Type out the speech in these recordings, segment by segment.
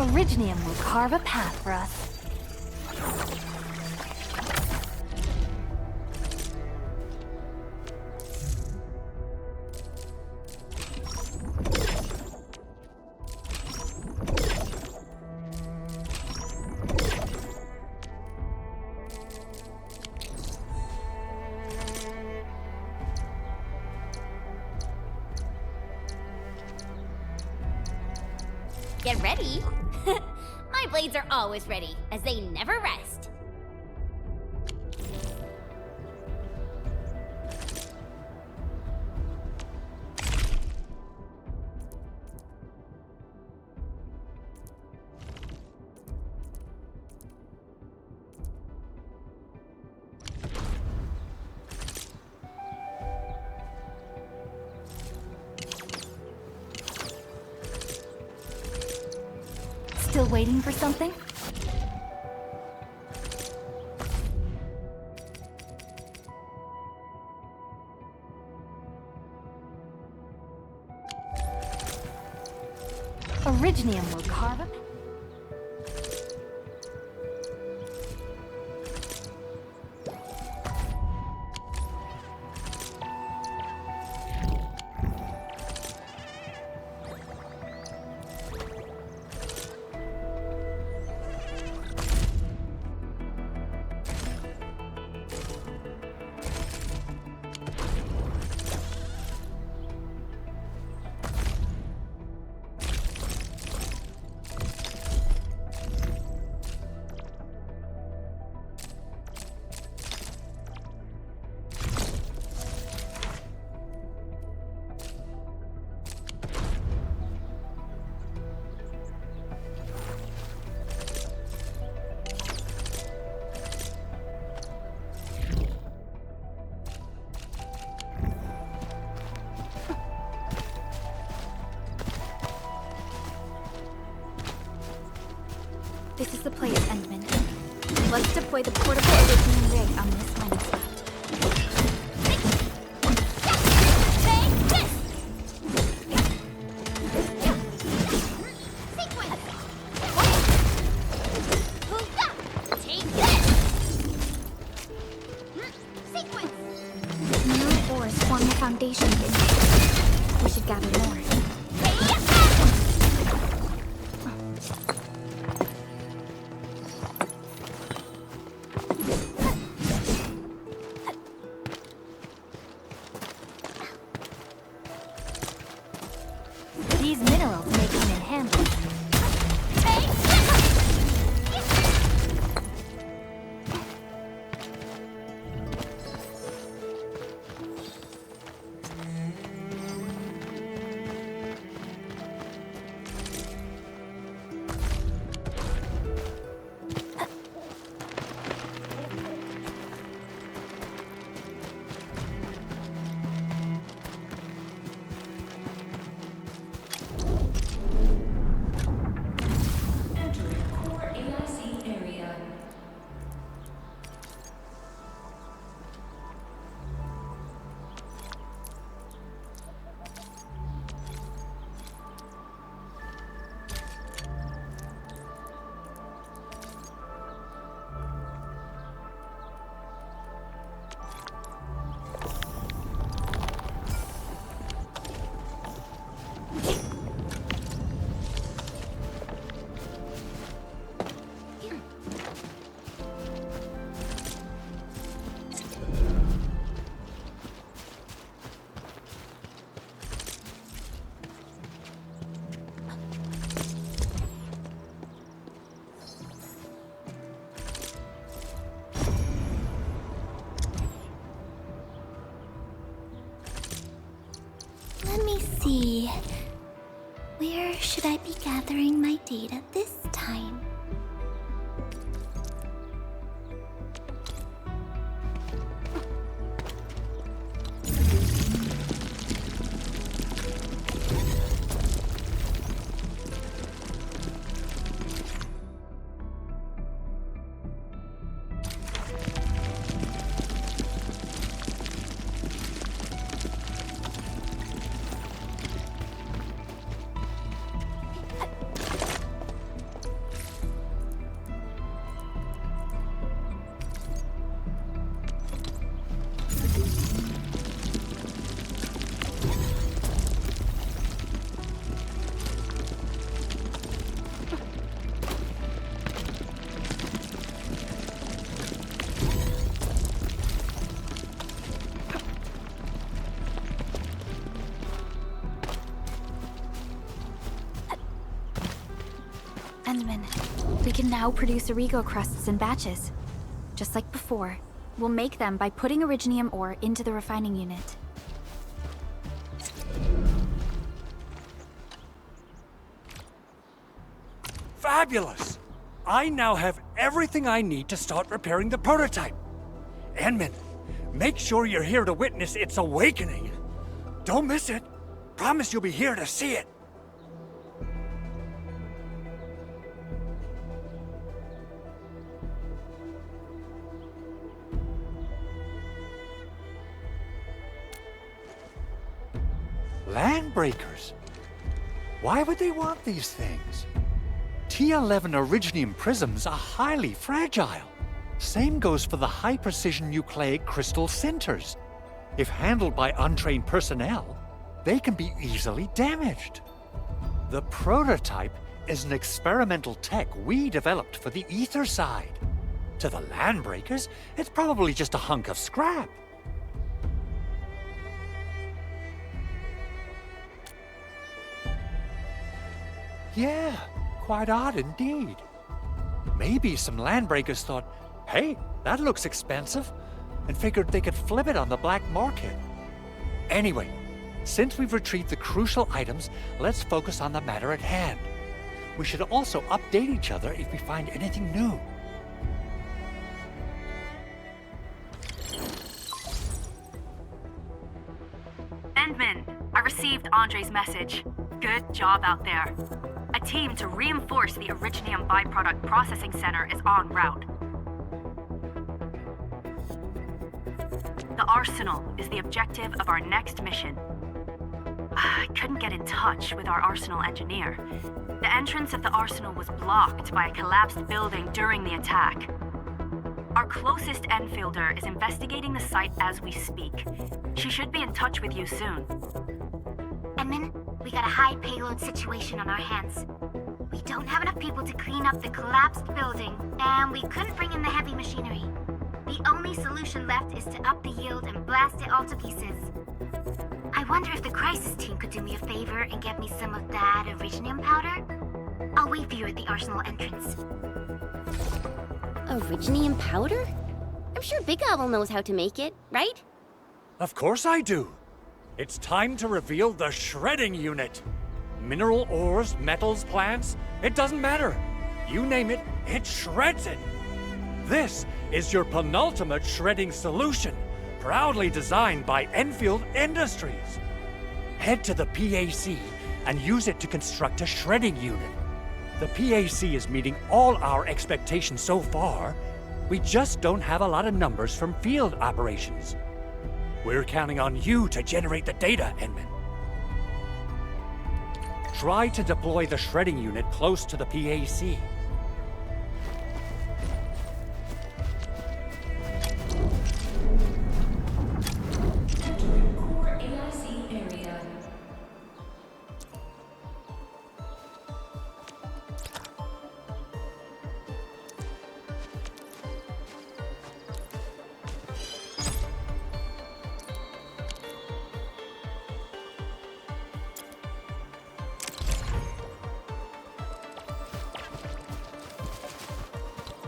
Originium will carve a path for us. Get ready. My blades are always ready, as they never rest. Still waiting for something? Originium will carve a... This is the place, Endman. Let's deploy the portable originium rig on this mining spot. New ores form the foundation here. We should gather more. These minerals may come in handy. Let me see. Where should I be gathering my data this time? can now produce Origo crusts in batches. Just like before, we'll make them by putting Originium ore into the refining unit. Fabulous! I now have everything I need to start repairing the prototype. Enmin, make sure you're here to witness its awakening. Don't miss it. Promise you'll be here to see it. Landbreakers? Why would they want these things? T11 Originium prisms are highly fragile. Same goes for the high-precision nucleic crystal centers. If handled by untrained personnel, they can be easily damaged. The prototype is an experimental tech we developed for the ether side. To the Landbreakers, it's probably just a hunk of scrap. Yeah, quite odd indeed. Maybe some Landbreakers thought, hey, that looks expensive, and figured they could flip it on the black market. Anyway, since we've retrieved the crucial items, let's focus on the matter at hand. We should also update each other if we find anything new. Endman, I received Andre's message. Good job out there. A team to reinforce the Originium byproduct processing center is en route. The Arsenal is the objective of our next mission. I couldn't get in touch with our Arsenal engineer. The entrance of the Arsenal was blocked by a collapsed building during the attack. Our closest Enfielder is investigating the site as we speak. She should be in touch with you soon. Edmund, we got a high payload situation on our hands. We don't have enough people to clean up the collapsed building, and we couldn't bring in the heavy machinery. The only solution left is to up the yield and blast it all to pieces. I wonder if the crisis team could do me a favor and get me some of that Originium powder? I'll wait for you at the Arsenal entrance. Originium powder? I'm sure Big Owl knows how to make it, right? Of course I do. It's time to reveal the shredding unit. Mineral ores, metals, plants, it doesn't matter. You name it, it shreds it. This is your penultimate shredding solution, proudly designed by Endfield Industries. Head to the PAC and use it to construct a shredding unit. The PAC is meeting all our expectations so far. We just don't have a lot of numbers from field operations. We're counting on you to generate the data, Enman. Try to deploy the shredding unit close to the PAC.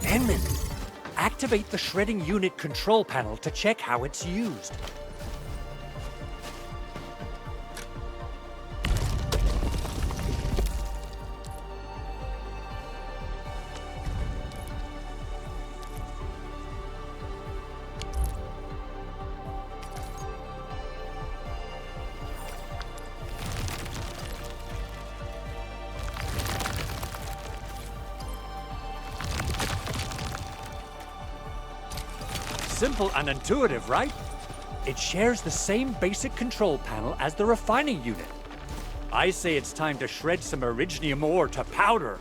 Enman, activate the shredding unit control panel to check how it's used. Simple and intuitive, right? It shares the same basic control panel as the refining unit. I say it's time to shred some Originium ore to powder.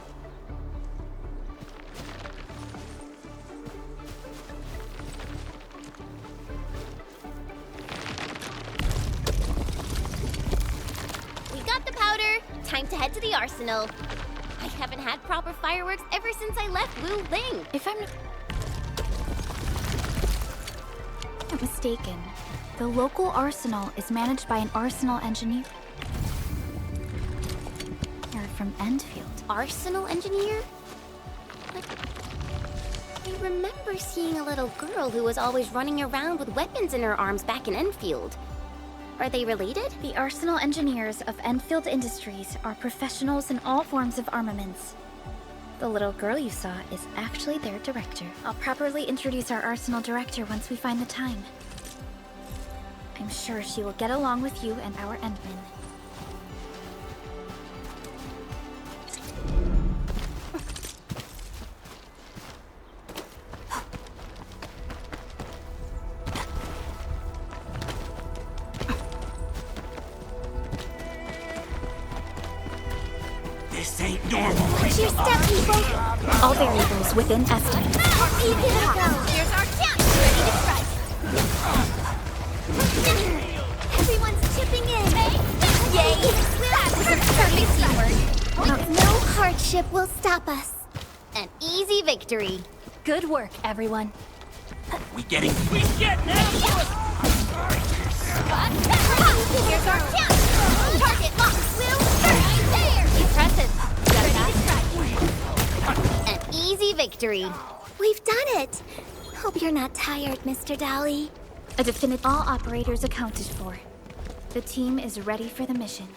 We got the powder. Time to head to the arsenal. I haven't had proper fireworks ever since I left Wu Ling. If I'm not mistaken, the local arsenal is managed by an arsenal engineer. They're from Endfield. Arsenal engineer? I remember seeing a little girl who was always running around with weapons in her arms back in Endfield. Are they related? The arsenal engineers of Endfield Industries are professionals in all forms of armaments. The little girl you saw is actually their director. I'll properly introduce our arsenal director once we find the time. I'm sure she will get along with you and our Endmen. This ain't normal. Watch your step, people! All variables within estimates. Here's our chance! Ready to strike! Everyone's chipping in! Yay! That was a perfect teamwork! No hardship will stop us. An easy victory. Good work, everyone. We getting Here's our chance! Target locked, Will! Right there! Impressive. Ready to strike. An easy victory. We've done it! Hope you're not tired, Mr. Dolly. A definite all operators accounted for. The team is ready for the mission.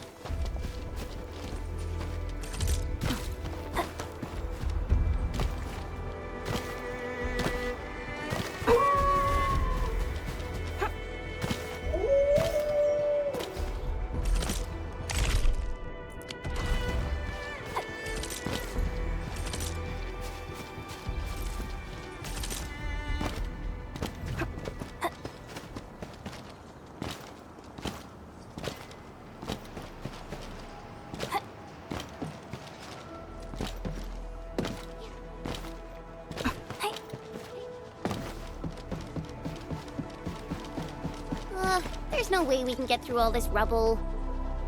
There's no way we can get through all this rubble.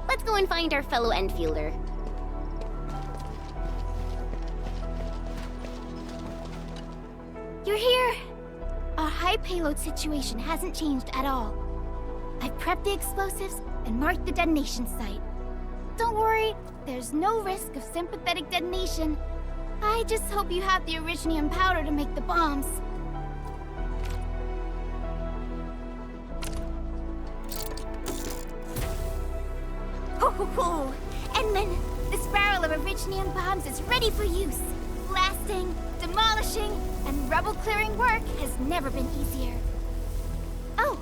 Let's go and find our fellow Endfielder. You're here! Our high payload situation hasn't changed at all. I've prepped the explosives and marked the detonation site. Don't worry, there's no risk of sympathetic detonation. I just hope you have the originium powder to make the bombs. Ho! Edmund, this barrel of originium bombs is ready for use. Blasting, demolishing, and rubble-clearing work has never been easier. Oh,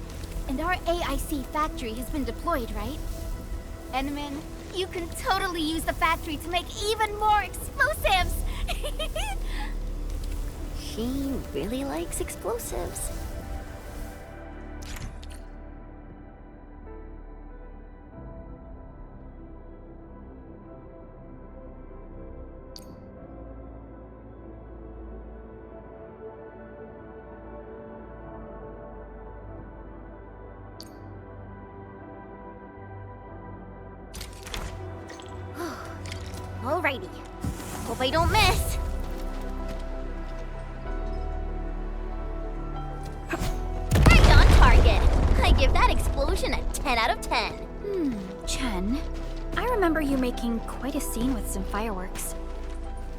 and our AIC factory has been deployed, right? Edmund, you can totally use the factory to make even more explosives! She really likes explosives. Alrighty. Hope I don't miss. Right on target. I give that explosion a 10 out of 10. Chen, I remember you making quite a scene with some fireworks.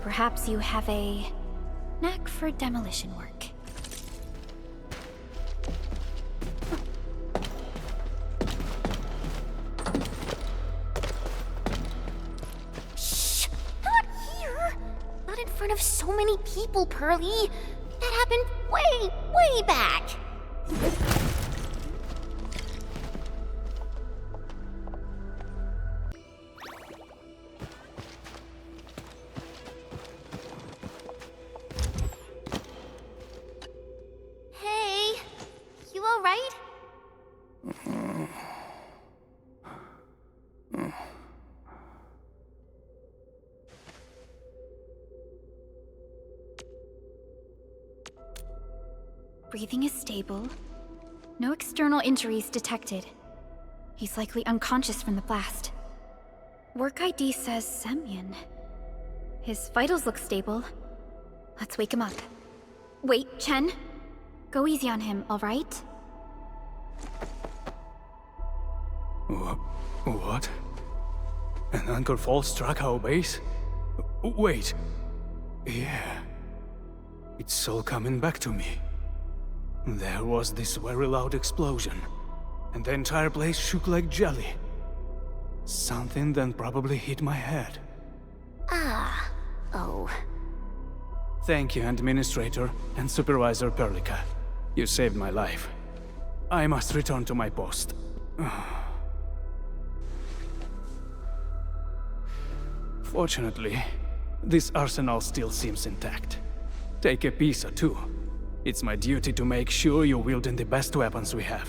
Perhaps you have a knack for demolition work. In front of so many people, Pearly. That happened way back. Hey, you all right? Breathing is stable. No external injuries detected. He's likely unconscious from the blast. Work ID says Semyon. His vitals look stable. Let's wake him up. Wait, Chen. Go easy on him, all right? What? An anchor fault struck our base? Wait. Yeah. It's all coming back to me. There was this very loud explosion, and the entire place shook like jelly. Something then probably hit my head. Ah. Oh. Thank you, Administrator and Supervisor Perlica. You saved my life. I must return to my post. Fortunately, this arsenal still seems intact. Take a piece or two. It's my duty to make sure you're wielding the best weapons we have.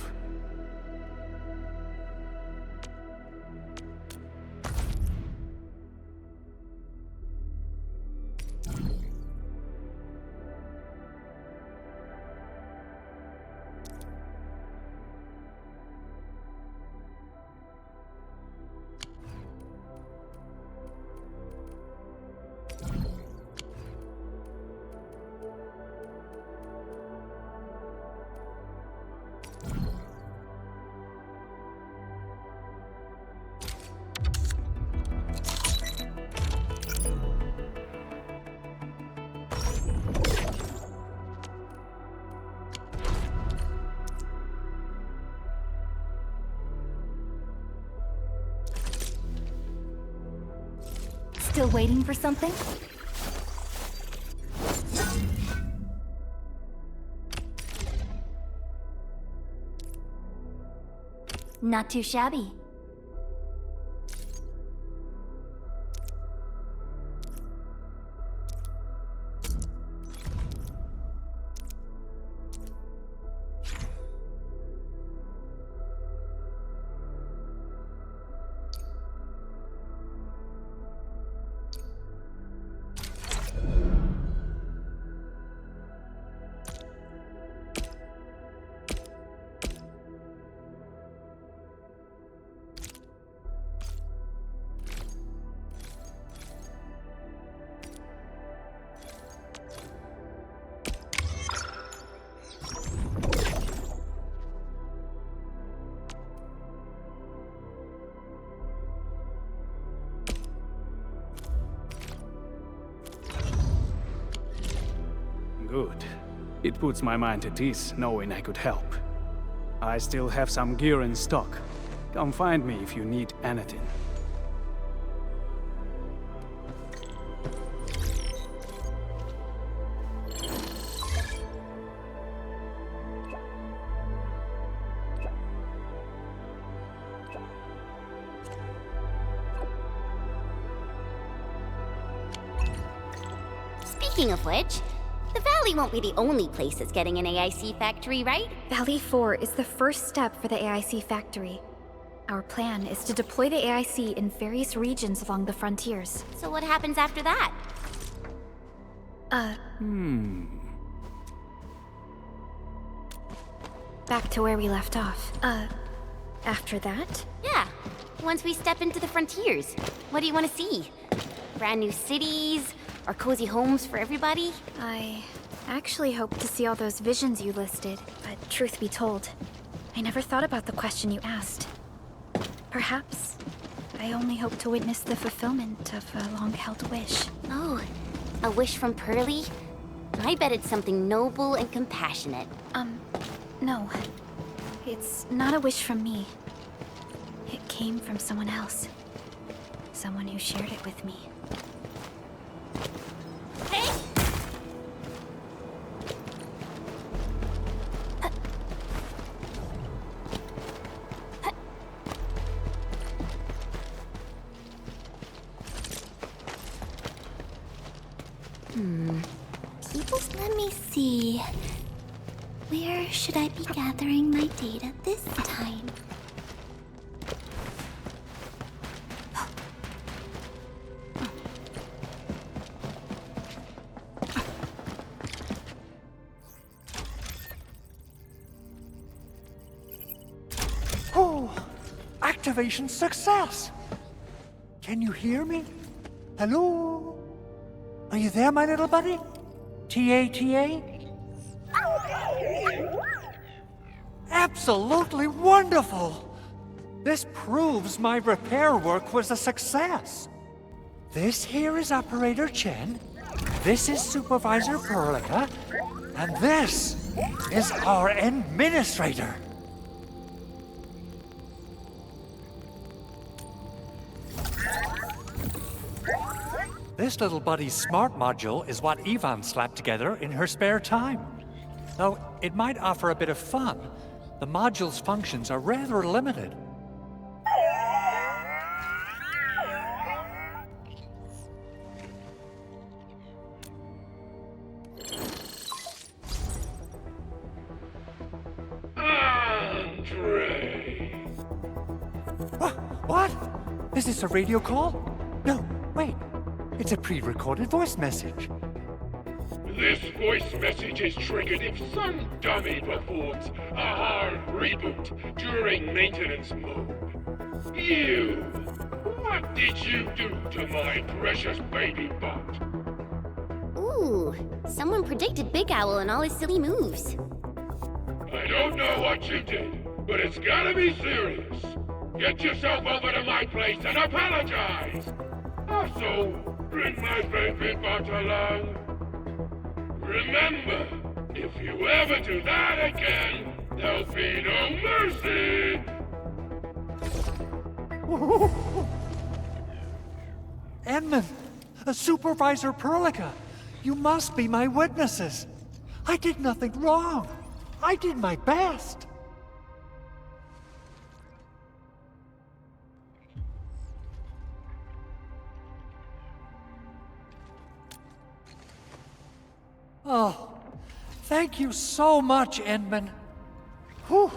Still waiting for something? Not too shabby. Good. It puts my mind at ease knowing I could help. I still have some gear in stock. Come find me if you need anything. Speaking of which, the Valley won't be the only place that's getting an AIC factory, right? Valley 4 is the first step for the AIC factory. Our plan is to deploy the AIC in various regions along the frontiers. So what happens after that? Back to where we left off. After that? Yeah, once we step into the frontiers, what do you want to see? Brand new cities? Or cozy homes for everybody? I actually hoped to see all those visions you listed, but truth be told, I never thought about the question you asked. Perhaps I only hope to witness the fulfillment of a long-held wish. Oh, a wish from Pearly? I bet it's something noble and compassionate. No. It's not a wish from me. It came from someone else. Someone who shared it with me. Hey! Let me see. Where should I be gathering my data this time? Oh, activation success! Can you hear me? Hello? Are you there, my little buddy? T-A-T-A? Absolutely wonderful! This proves my repair work was a success. This here is Operator Chen, This is Supervisor Perlica, and this is our administrator. This little buddy's smart module is what Ivan slapped together in her spare time. Though it might offer a bit of fun, the module's functions are rather limited. What? Is this a radio call? No, wait. It's a pre-recorded voice message. This voice message is triggered if some dummy performs a hard reboot during maintenance mode. You! What did you do to my precious baby bot? Ooh, someone predicted Big Owl and all his silly moves. I don't know what you did, but it's gotta be serious. Get yourself over to my place and apologize! Also, bring my baby bot along. Remember, if you ever do that again, there'll be no mercy! Edmund, Supervisor Perlica, you must be my witnesses. I did nothing wrong. I did my best. Oh, thank you so much, Edmund. Whew.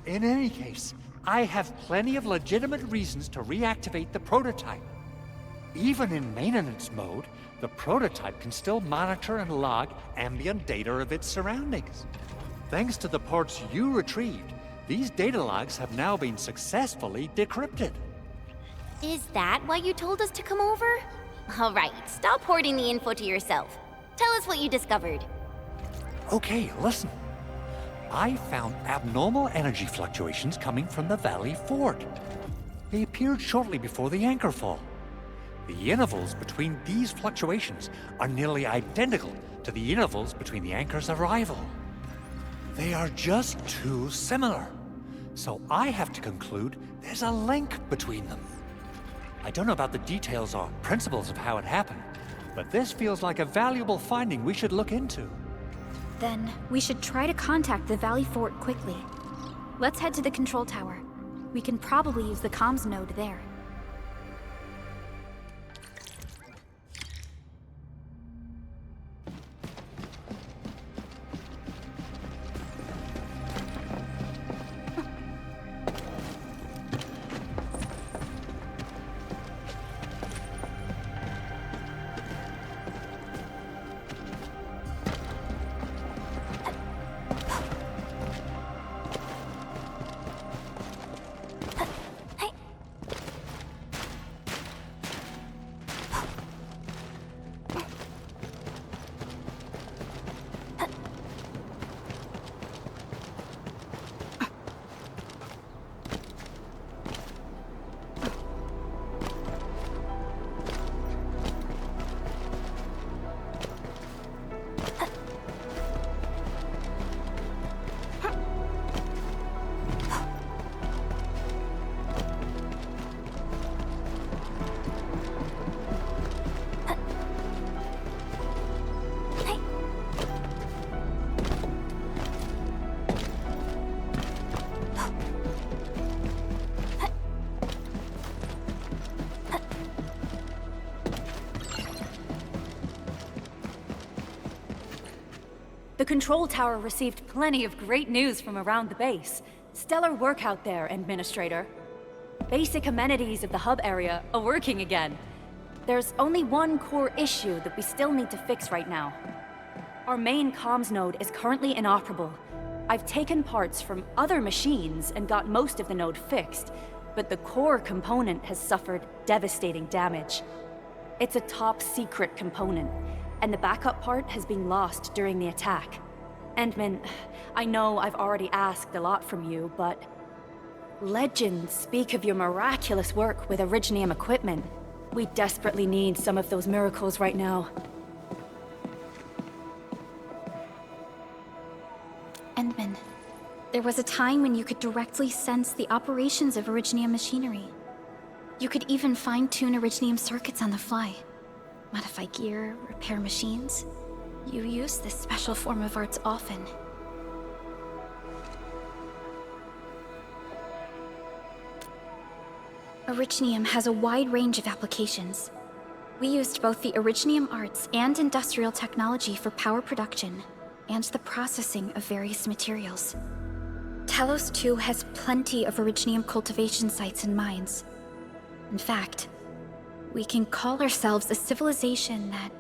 In any case, I have plenty of legitimate reasons to reactivate the prototype. Even in maintenance mode, the prototype can still monitor and log ambient data of its surroundings. Thanks to the parts you retrieved, these data logs have now been successfully decrypted. Is that why you told us to come over? All right, stop hoarding the info to yourself. Tell us what you discovered. Okay, listen. I found abnormal energy fluctuations coming from the Valley Fort. They appeared shortly before the anchor fall. The intervals between these fluctuations are nearly identical to the intervals between the anchor's arrival. They are just too similar. So I have to conclude there's a link between them. I don't know about the details or principles of how it happened, but this feels like a valuable finding we should look into. Then we should try to contact the Valley Fort quickly. Let's head to the control tower. We can probably use the comms node there. The control tower received plenty of great news from around the base. Stellar work out there, Administrator. Basic amenities of the hub area are working again. There's only one core issue that we still need to fix right now. Our main comms node is currently inoperable. I've taken parts from other machines and got most of the node fixed, but the core component has suffered devastating damage. It's a top-secret component, and the backup part has been lost during the attack. Endman, I know I've already asked a lot from you, but legends speak of your miraculous work with Originium equipment. We desperately need some of those miracles right now. There was a time when you could directly sense the operations of Originium machinery. You could even fine-tune Originium circuits on the fly. Modify gear, repair machines. You use this special form of arts often. Originium has a wide range of applications. We used both the Originium arts and industrial technology for power production, and the processing of various materials. Telos 2 has plenty of Originium cultivation sites and mines. In fact, we can call ourselves a civilization that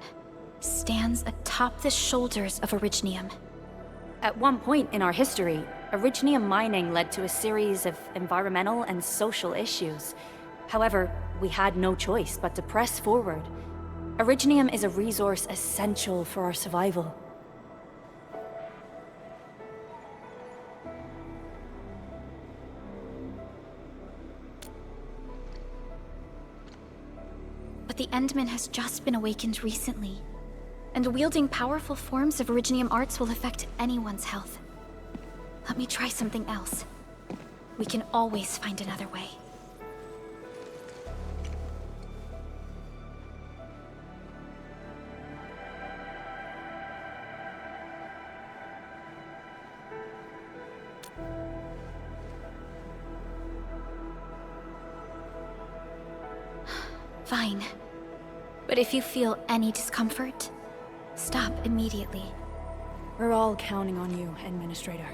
stands atop the shoulders of Originium. At one point in our history, Originium mining led to a series of environmental and social issues. However, we had no choice but to press forward. Originium is a resource essential for our survival. But the Endman has just been awakened recently, and wielding powerful forms of Originium arts will affect anyone's health. Let me try something else. We can always find another way. Fine. But if you feel any discomfort, stop immediately. We're all counting on you, Administrator.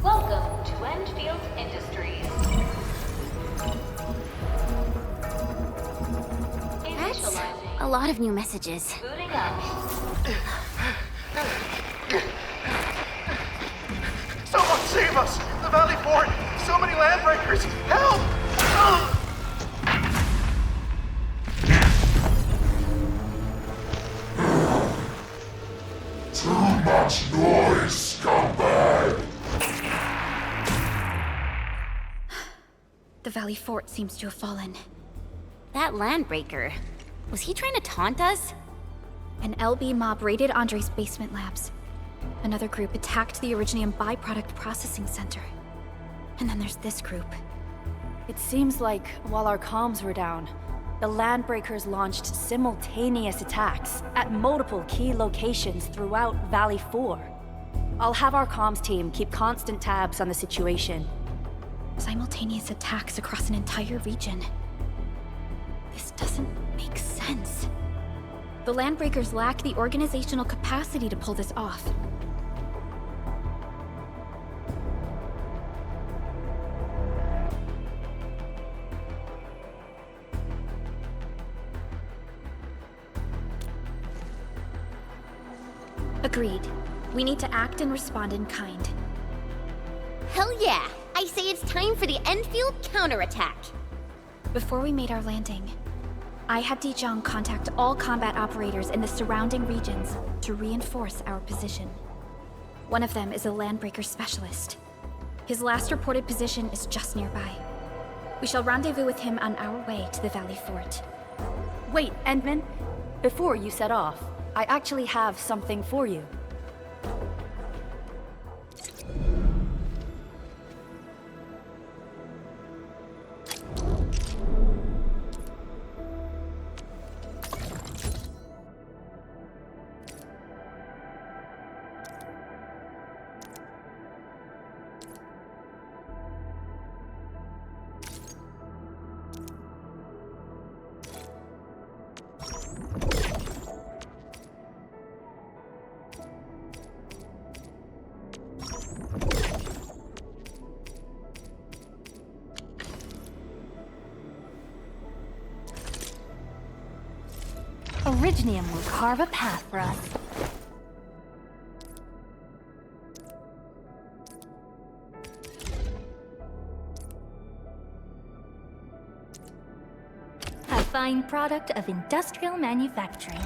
Welcome to Endfield Industries. That's a lot of new messages. Booting up. Someone save us! The Valley Fort! So many landbreakers! Help! Too much noise, scumbag! The Valley Fort seems to have fallen. That landbreaker, was he trying to taunt us? An LB mob raided Andre's basement labs. Another group attacked the Originium byproduct processing center. And then there's this group. It seems like while our comms were down, the Landbreakers launched simultaneous attacks at multiple key locations throughout Valley 4. I'll have our comms team keep constant tabs on the situation. Simultaneous attacks across an entire region. This doesn't make sense. The Landbreakers lack the organizational capacity to pull this off. Agreed. We need to act and respond in kind. Hell yeah! I say it's time for the Endfield counterattack. Before we made our landing, I had Dijong contact all combat operators in the surrounding regions to reinforce our position. One of them is a Landbreaker specialist. His last reported position is just nearby. We shall rendezvous with him on our way to the Valley Fort. Wait, Endman. Before you set off, I actually have something for you. Originium will carve a path for us. A fine product of industrial manufacturing.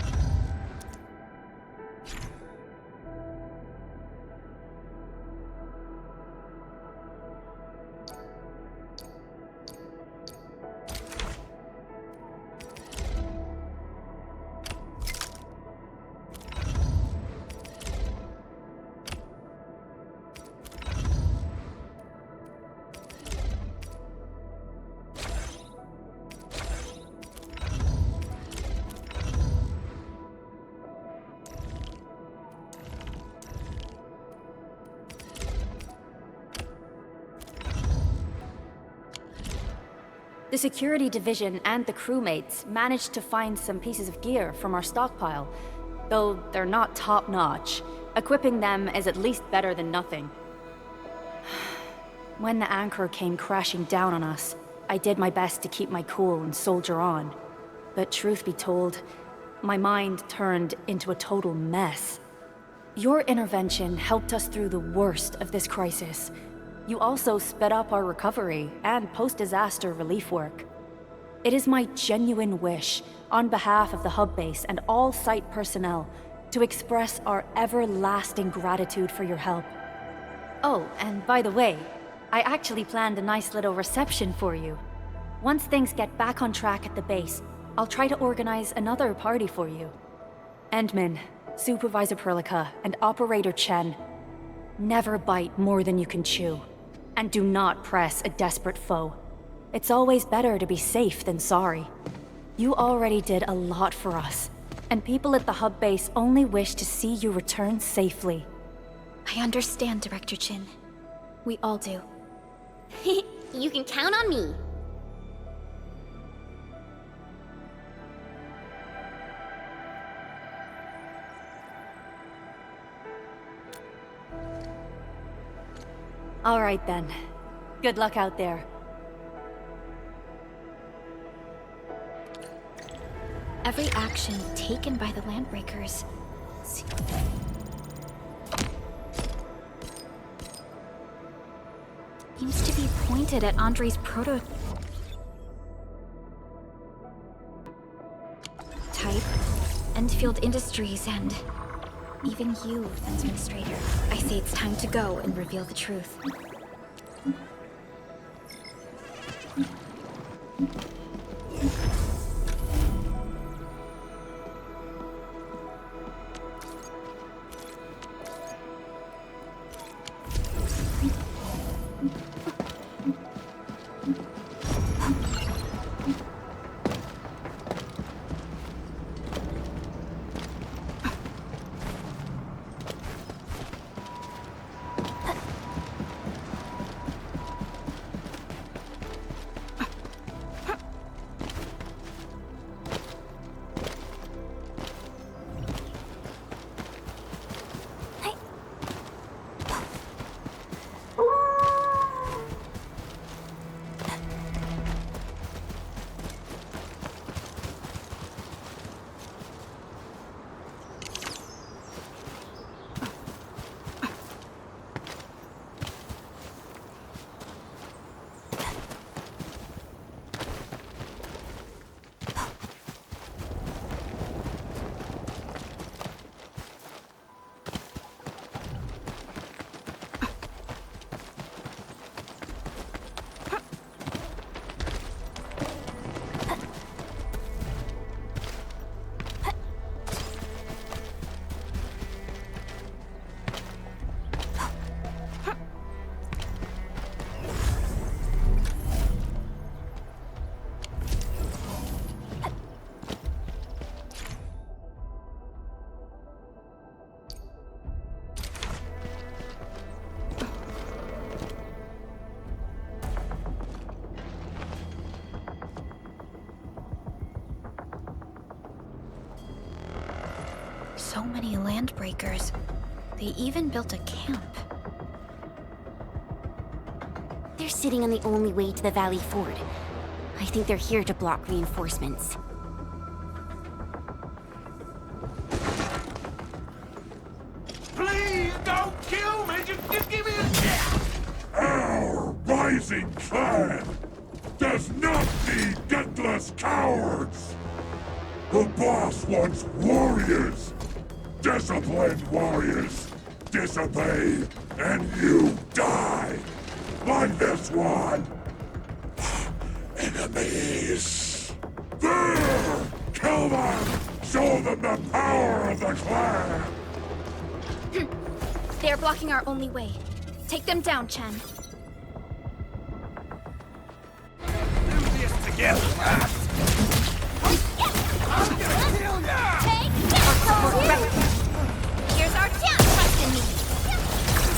The security division and the crewmates managed to find some pieces of gear from our stockpile, though they're not top-notch. Equipping them is at least better than nothing. When the anchor came crashing down on us, I did my best to keep my cool and soldier on. But truth be told, my mind turned into a total mess. Your intervention helped us through the worst of this crisis. You also sped up our recovery and post-disaster relief work. It is my genuine wish, on behalf of the hub base and all site personnel, to express our everlasting gratitude for your help. Oh, and by the way, I actually planned a nice little reception for you. Once things get back on track at the base, I'll try to organize another party for you. Endman, Supervisor Perlica, and Operator Chen, never bite more than you can chew. And do not press a desperate foe. It's always better to be safe than sorry. You already did a lot for us, and people at the hub base only wish to see you return safely. I understand, Director Chin. We all do. You can count on me. All right then. Good luck out there. Every action taken by the Landbreakers seems to be pointed at Andre's prototype. Endfield Industries and even you, Administrator. I say it's time to go and reveal the truth. So many landbreakers. They even built a camp. They're sitting on the only way to the Valley Ford. I think they're here to block reinforcements. Please don't kill me! Just give me a chance! Our rising clan does not need gutless cowards! The boss wants warriors! Disciplined warriors! Disobey, and you die! Like this one! Enemies! There! Kill them! Show them the power of the clan! They're blocking our only way. Take them down, Chen. Do this together, lads! I'm gonna kill ya! Here's our chance, trust in me.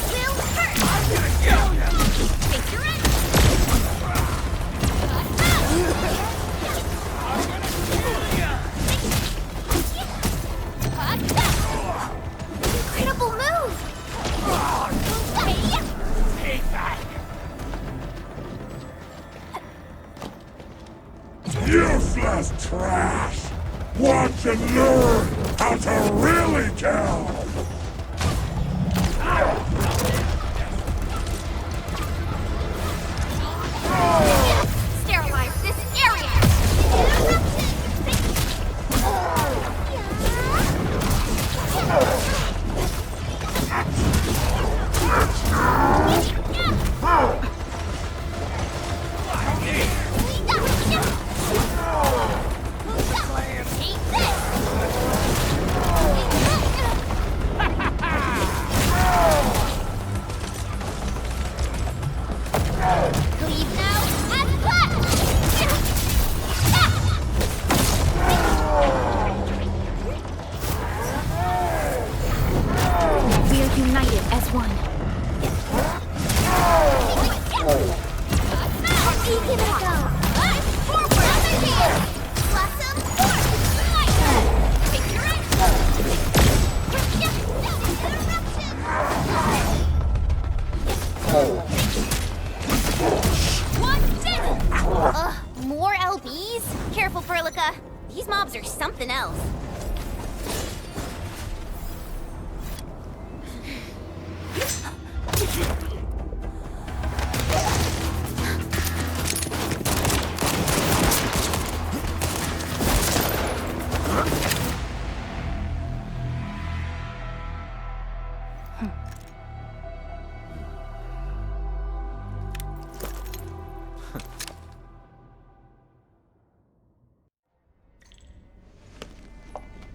Will hurt. I'm gonna kill ya! Take your end. Incredible move! Take that! Useless trash! Watch and learn how to really kill! Sterilize this area! Leave now and left! We are united as one. Give it a go! Forward! Other here! Blossom forth! Take your more LBs? Careful, Furlica. These mobs are something else.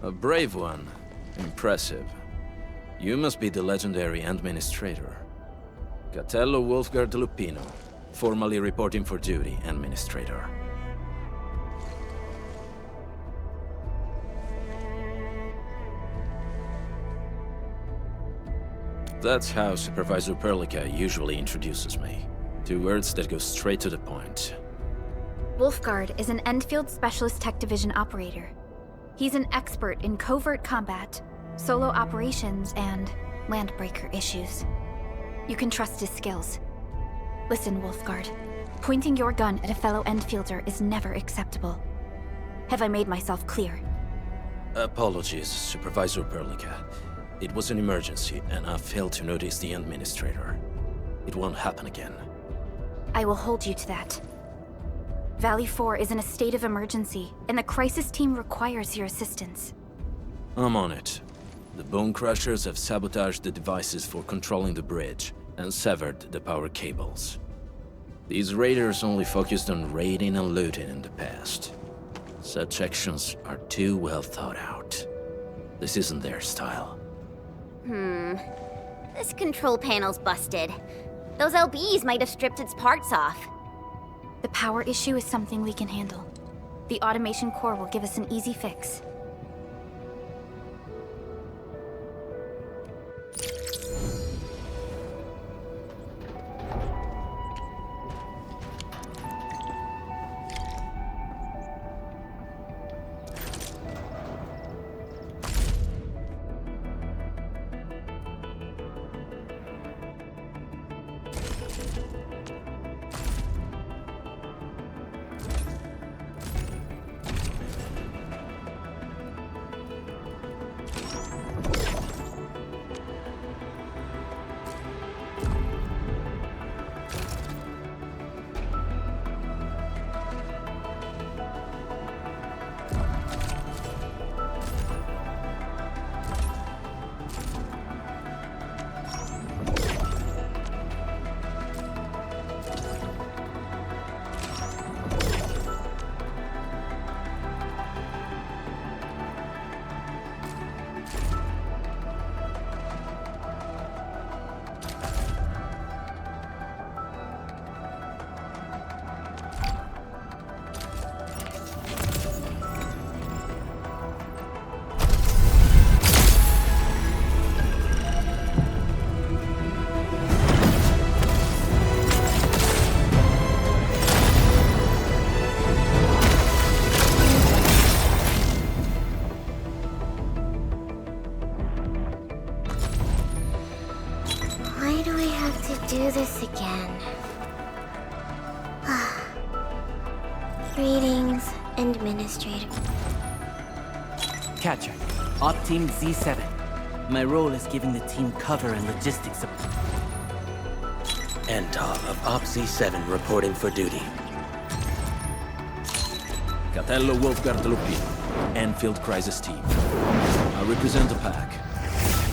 A brave one. Impressive. You must be the legendary Administrator. Catello Wolfgard Lupino, formally reporting for duty, Administrator. That's how Supervisor Perlica usually introduces me. 2 words that go straight to the point. Wolfgard is an Endfield Specialist Tech Division operator. He's an expert in covert combat, solo operations, and landbreaker issues. You can trust his skills. Listen, Wolfgard. Pointing your gun at a fellow Endfielder is never acceptable. Have I made myself clear? Apologies, Supervisor Perlica. It was an emergency, and I failed to notice the Administrator. It won't happen again. I will hold you to that. Valley 4 is in a state of emergency, and the crisis team requires your assistance. I'm on it. The Bone Crushers have sabotaged the devices for controlling the bridge, and severed the power cables. These raiders only focused on raiding and looting in the past. Such actions are too well thought out. This isn't their style. This control panel's busted. Those LBs might have stripped its parts off. The power issue is something we can handle. The automation core will give us an easy fix. do this again. Greetings, Administrator. Catcher, Op Team Z7. My role is giving the team cover and logistics support. Endfield of Op Z7 reporting for duty. Catello Wolfgard Lupino, Endfield Crisis Team. I represent the pack.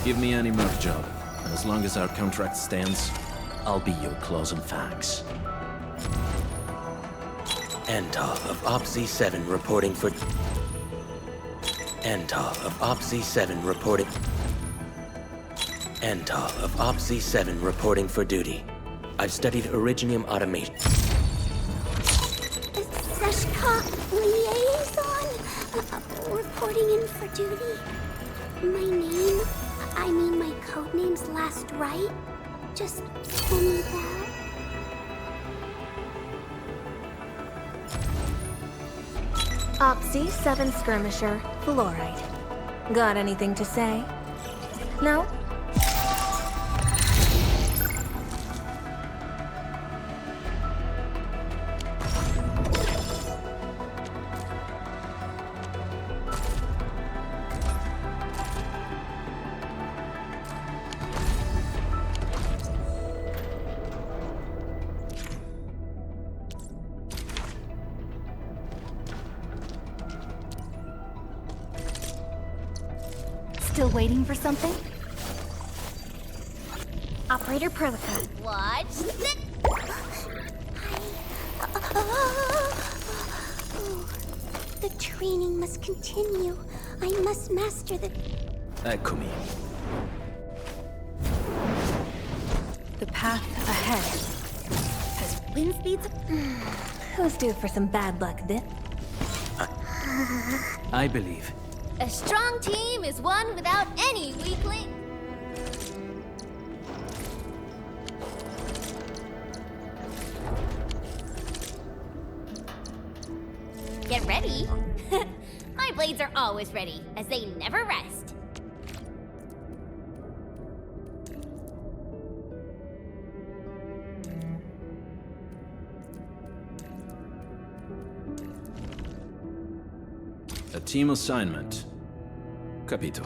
Give me any merc job, and as long as our contract stands, I'll be your claws and fangs. Endfield of Op Z7 reporting for... Endfield of Op Z7 reporting... Endfield of Op Z7 reporting for duty. I've studied Originium automation. Seshka Liaison, reporting in for duty. My codename's last right? Just tell me that. Op Z7 Skirmisher, Fluorite. Got anything to say? No? Still waiting for something? Operator Perlica. Watch this. The training must continue. I must master the... Eccomi. The path ahead has wind speeds. Who's due for some bad luck this? I believe. A strong team is one without any weakling. Get ready. My blades are always ready, as they never rest. A team assignment. Capito.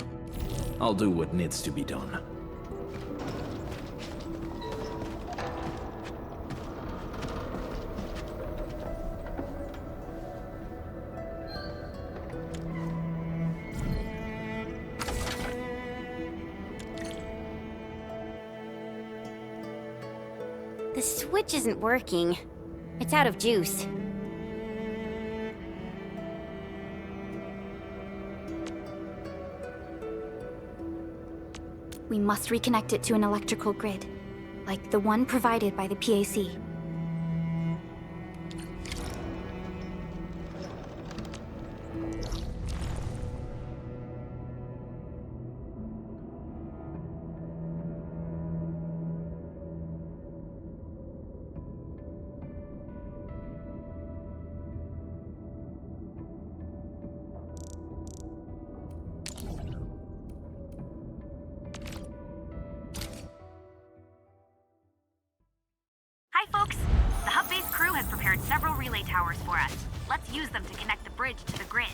I'll do what needs to be done. The switch isn't working. It's out of juice. We must reconnect it to an electrical grid, like the one provided by the PAC. Hi, folks! The hub-based crew has prepared several relay towers for us. Let's use them to connect the bridge to the grid.